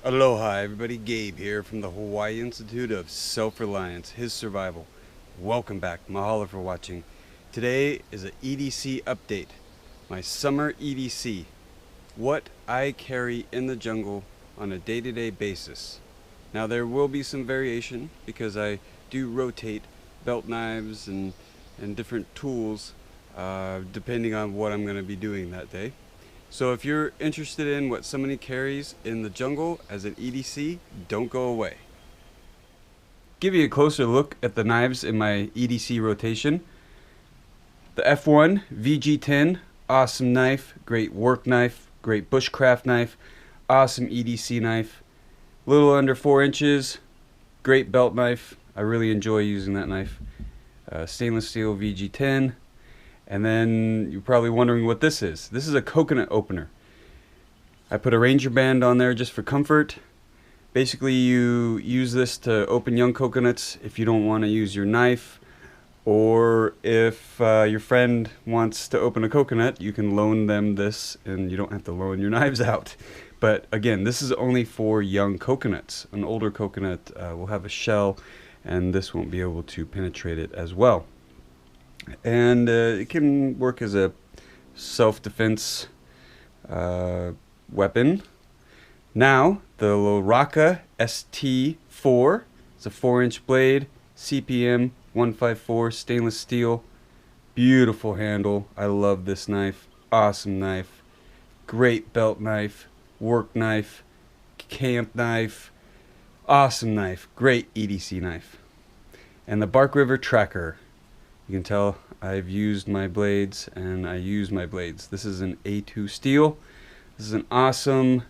Aloha everybody, Gabe here from the Hawaii Institute of Self-Reliance, His Survival. Welcome back, mahalo for watching. Today is an EDC update, my summer EDC. What I carry in the jungle on a day-to-day basis. Now there will be some variation because I do rotate belt knives and different tools depending on what I'm going to be doing that day. So if you're interested in what somebody carries in the jungle as an EDC, don't go away. Give you a closer look at the knives in my EDC rotation. The F1 VG10, awesome knife, great work knife, great bushcraft knife, awesome EDC knife. Little under 4 inches, great belt knife. I really enjoy using that knife. Stainless steel VG10. And then you're probably wondering what this is. This is a coconut opener. I put a ranger band on there just for comfort. Basically you use this to open young coconuts if you don't want to use your knife, or if your friend wants to open a coconut, you can loan them this and you don't have to loan your knives out. But again, this is only for young coconuts. An older coconut will have a shell and this won't be able to penetrate it as well. And it can work as a self-defense weapon. Now, the LaRocca ST4, it's a 4-inch blade, CPM 154, stainless steel, beautiful handle. I love this knife, awesome knife, great belt knife, work knife, camp knife, awesome knife, great EDC knife. And the Bark River Tracker. You can tell I've used my blades, and I use my blades. This is an A2 steel. This is an awesome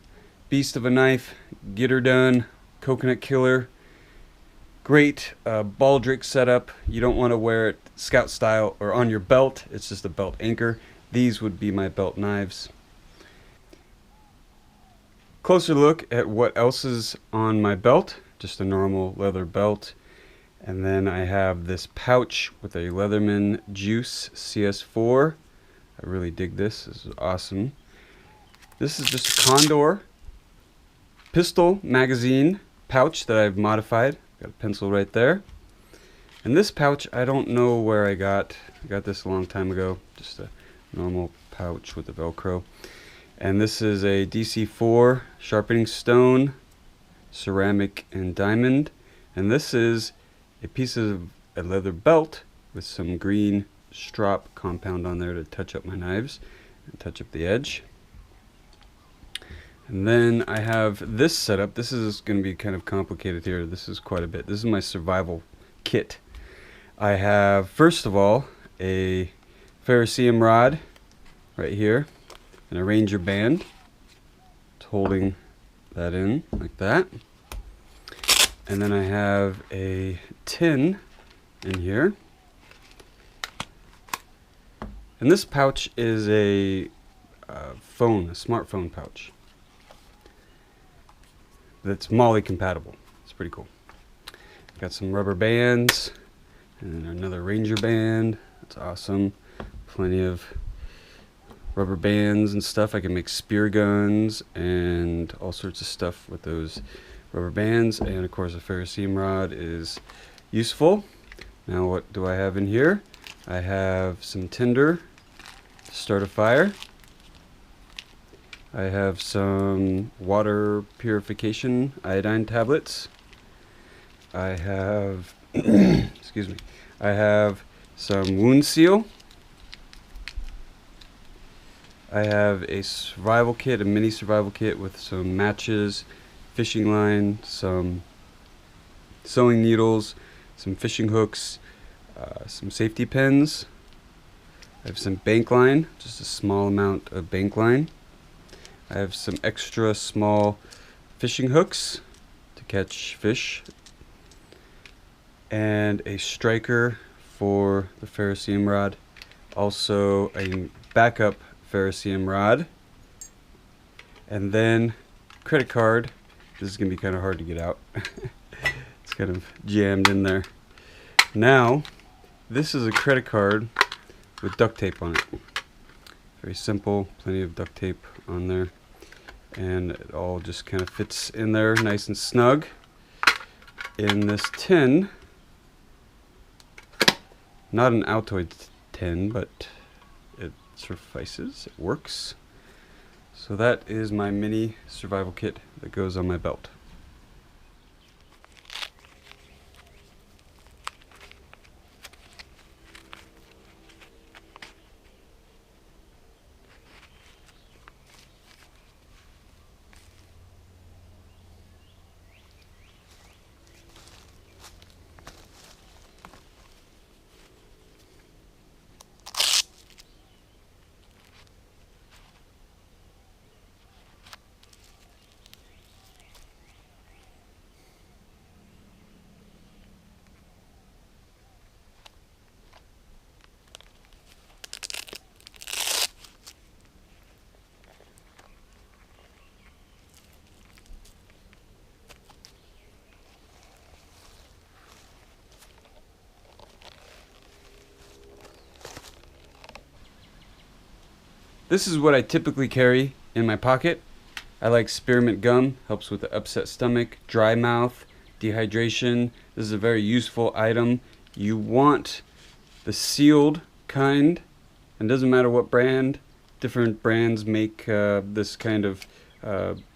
beast of a knife. Get her done. Coconut killer. Great baldric setup. You don't want to wear it scout style or on your belt. It's just a belt anchor. These would be my belt knives. Closer look at what else is on my belt. Just a normal leather belt. And then I have this pouch with a Leatherman Juice CS4. I really dig this. This is awesome. This is just a Condor pistol magazine pouch that I've modified. Got a pencil right there. And this pouch, I don't know where I got. I got this a long time ago. Just a normal pouch with the Velcro. And this is a DC4 sharpening stone, ceramic and diamond. And this is a piece of a leather belt with some green strop compound on there to touch up my knives and touch up the edge. And then I have this setup. This is going to be kind of complicated here. This is quite a bit. This is my survival kit. I have, first of all, a ferrocerium rod right here and a ranger band. It's holding that in like that. And then I have a tin in here. And this pouch is a smartphone pouch. That's MOLLE compatible. It's pretty cool. Got some rubber bands and another ranger band. That's awesome. Plenty of rubber bands and stuff. I can make spear guns and all sorts of stuff with those rubber bands, and of course a ferrocerium rod is useful. Now what do I have in here? I have some tinder to start a fire. I have some water purification iodine tablets. I have excuse me. I have some wound seal. I have a survival kit, a mini survival kit with some matches, fishing line, some sewing needles, some fishing hooks, some safety pins. I have some bank line, just a small amount of bank line. I have some extra small fishing hooks to catch fish, and a striker for the ferrocerium rod. Also a backup ferrocerium rod, and then credit card. This is going to be kind of hard to get out. It's kind of jammed in there. Now, this is a credit card with duct tape on it. Very simple, plenty of duct tape on there. and it all just kind of fits in there nice and snug in this tin. Not an Altoid tin, but it suffices, it works. So that is my mini survival kit that goes on my belt. This is what I typically carry in my pocket. I like spearmint gum, helps with the upset stomach, dry mouth, dehydration. This is a very useful item. You want the sealed kind, and doesn't matter what brand. Different brands make this kind of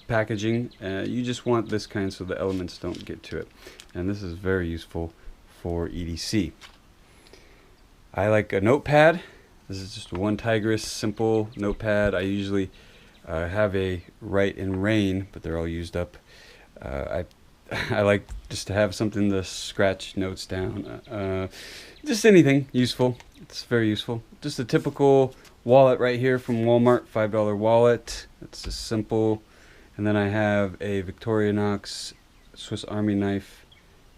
packaging. You just want this kind so the elements don't get to it. And this is very useful for EDC. I like a notepad. This is just one Tigris simple notepad. I usually have a Write in Rain, but they're all used up. I like just to have something to scratch notes down. Just anything useful. It's very useful. Just a typical wallet right here from Walmart, $5 wallet. It's just simple. And then I have a Victorinox Swiss Army knife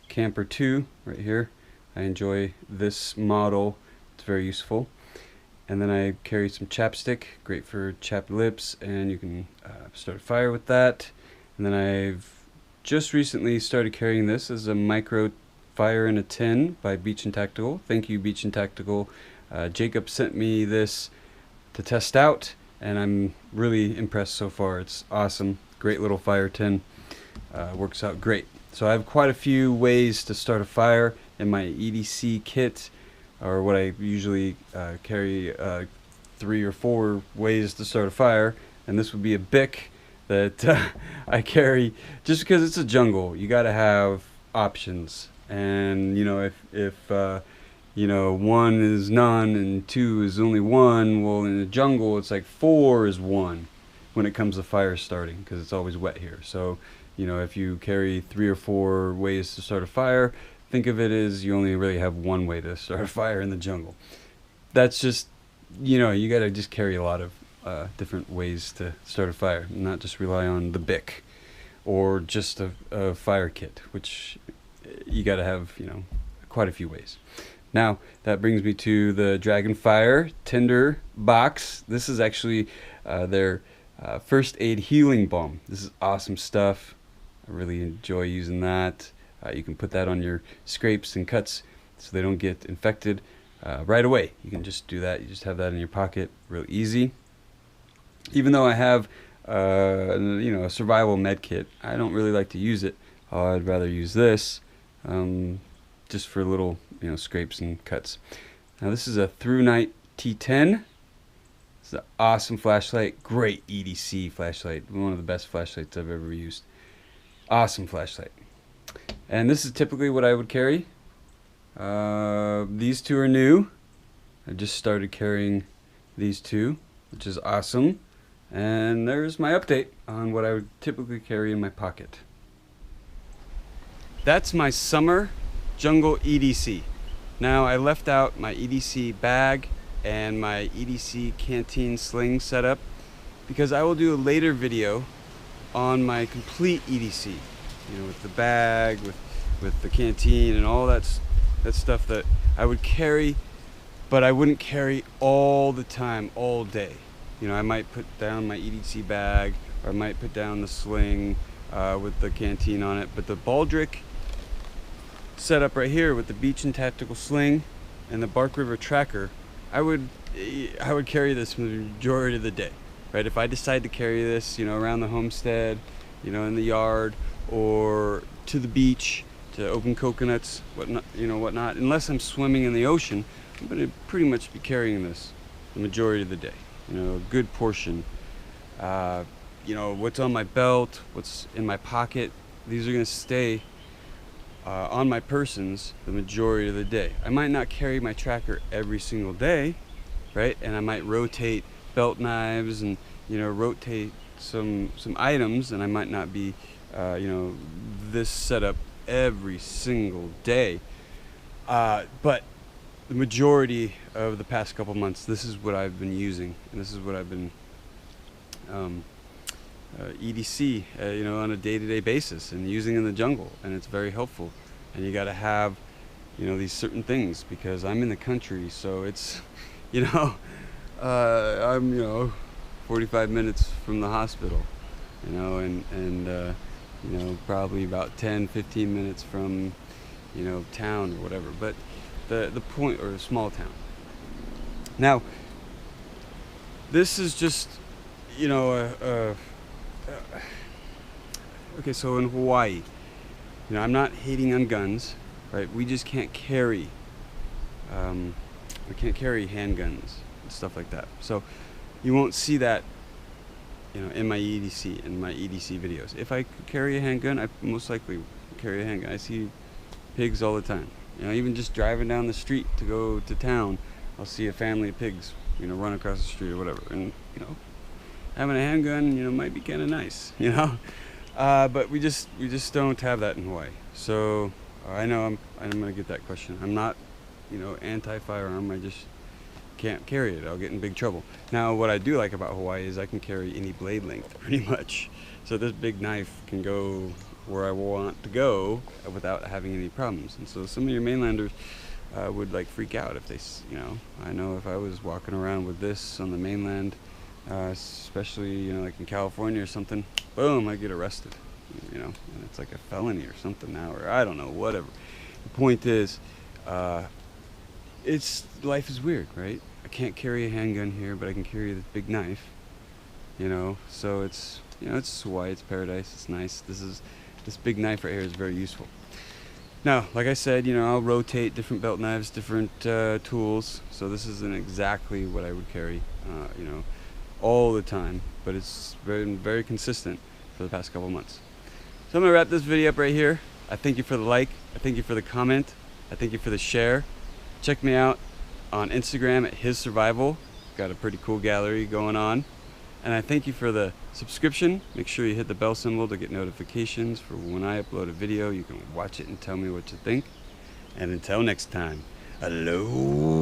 Camper 2 right here. I enjoy this model. It's very useful. And then I carry some chapstick, great for chapped lips, and you can start a fire with that. And then I've just recently started carrying this as a micro fire in a tin by Beachin Tactical. Thank you, Beachin Tactical. Jacob sent me this to test out, and I'm really impressed so far. It's awesome, great little fire tin, works out great. So I have quite a few ways to start a fire in my EDC kit, or what I usually carry 3 or 4 ways to start a fire, and this would be a Bic that I carry just because it's a jungle. You got to have options, and you know, if you know, 1 is none and 2 is only 1, well, in the jungle it's like 4 is 1 when it comes to fire starting, because it's always wet here. So you know, if you carry 3 or 4 ways to start a fire, think of it as you only really have 1 way to start a fire in the jungle. That's just, you know, you got to just carry a lot of different ways to start a fire, not just rely on the Bic or just a fire kit, which you got to have, you know, quite a few ways. Now that brings me to the DragonFire Tinder box. This is actually their first aid healing balm. This is awesome stuff. I really enjoy using that. You can put that on your scrapes and cuts so they don't get infected right away. You can just do that. You just have that in your pocket, real easy. Even though I have you know, a survival med kit, I don't really like to use it. I'd rather use this just for little, you know, scrapes and cuts. Now this is a Through Night T10. It's an awesome flashlight, great EDC flashlight, one of the best flashlights I've ever used. Awesome flashlight. And this is typically what I would carry. These 2 are new. I just started carrying these 2, which is awesome. And there's my update on what I would typically carry in my pocket. That's my summer jungle EDC. Now I left out my EDC bag and my EDC canteen sling setup because I will do a later video on my complete EDC. You know, with the bag, with the canteen and all that stuff that I would carry, but I wouldn't carry all the time, all day. You know, I might put down my EDC bag, or I might put down the sling with the canteen on it. But the Baldric setup right here with the Beachin Tactical sling and the Bark River tracker, I would carry this the majority of the day. right? If I decide to carry this, around the homestead, in the yard, or to the beach, to open coconuts, whatnot, unless I'm swimming in the ocean, I'm going to pretty much be carrying this the majority of the day, a good portion. What's on my belt, what's in my pocket, these are going to stay on my persons the majority of the day. I might not carry my tracker every single day, right? And I might rotate belt knives and rotate some items, and I might not be this setup every single day. But the majority of the past couple months, this is what I've been using, and this is what I've been EDC, on a day-to-day basis and using in the jungle, and it's very helpful. And you got to have, these certain things, because I'm in the country, so it's, I'm 45 minutes from the hospital, and probably about 10-15 minutes from town or whatever, but the point, or a small town. Now this is just okay, so in Hawaii, I'm not hating on guns, right? We just can't carry handguns and stuff like that. So you won't see that, in my EDC videos. If I could carry a handgun, I most likely would carry a handgun. I see pigs all the time. Even just driving down the street to go to town, I'll see a family of pigs, run across the street or whatever. And having a handgun, might be kind of nice, but we just don't have that in Hawaii. So I know I'm gonna get that question. I'm not, anti-firearm. I just can't carry it. I'll get in big trouble. Now, what I do like about Hawaii is I can carry any blade length, pretty much. So this big knife can go where I want to go without having any problems. And so some of your mainlanders would freak out if they, I know if I was walking around with this on the mainland, especially like in California or something, boom, I get arrested, and it's like a felony or something now, or I don't know, whatever. The point is, life is weird, right? I can't carry a handgun here, but I can carry this big knife, so it's Hawaii, it's paradise, it's nice. This big knife right here is very useful. Now, like I said, I'll rotate different belt knives, different tools, so this isn't exactly what I would carry, all the time, but it's very, very consistent for the past couple months. So I'm gonna wrap this video up right here. I thank you for the like, I thank you for the comment, I thank you for the share. Check me out on Instagram at His Survival. Got a pretty cool gallery going on. And I thank you for the subscription. Make sure you hit the bell symbol to get notifications for when I upload a video. You can watch it and tell me what you think. And until next time, aloha.